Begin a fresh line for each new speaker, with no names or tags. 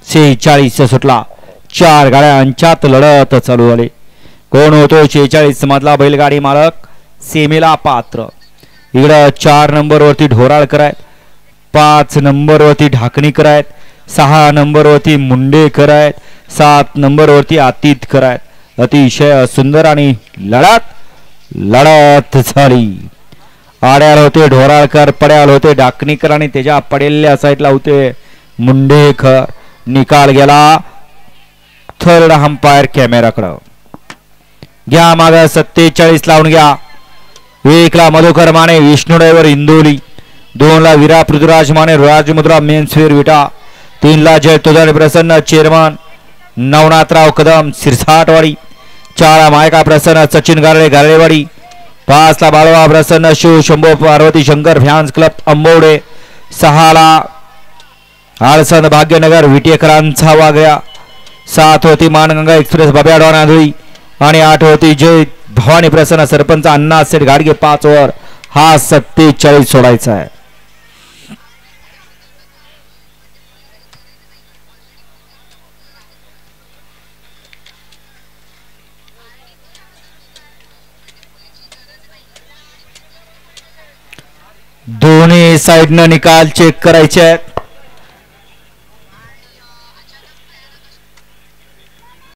46 सुटला. 4 गाड्यांच्यात लढत चालू झाली. कोण होतो 46 मधला बैलगाडी मालक सेमीला पात्र. इकडं 4 नंबरवरती ढोराळकर आहेत, 5 नंबरवरती ढाकणीकर आहेत, 6 नंबरवरती मुंडेकर आहेत, 7 नंबरवरती आतितकर आहेत. अतिशय सुंदर आणि लढत झाली. आड्याला होते ढोराळकर, पड्याला होते ढाकणीकर आणि त्याच्या पडेल्या साईडला होते मुंडेकर. निकाल गेला थर्ड अंपायर कॅमेराकडं. घ्या माग 47 लावून घ्या. 1 ला मधुकर माने विष्णू ड्रायव्हर इंदोली, 2 ला विरा पृथ्वीराज माने राजमुद्रा मेन्सवेअर विटा, 3 ला जय तुझारी प्रसन्न चेअरमन नवनाथराव कदम सिरसाटवाडी, 4 ला मायका प्रसन्न सचिन गारळे गारळेवाडी, 5 ला बाळवा प्रसन्न शिव शंभो पार्वती शंकर फॅन्स क्लब अंबवडे, 6 ला आळसंद भाग्यनगर विटेकरांचा वागया, 7 होती मानगंगा एक्सप्रेस बब्या डॉन आंधळी आणि 8 होती जय भवानी प्रसन्न सरपंच अण्णा सेठ गाडगे. 5 ओव्हर हा 47 सोडायचा आहे. दोन्ही साइडनं निकाल चेक करायचे आहेत.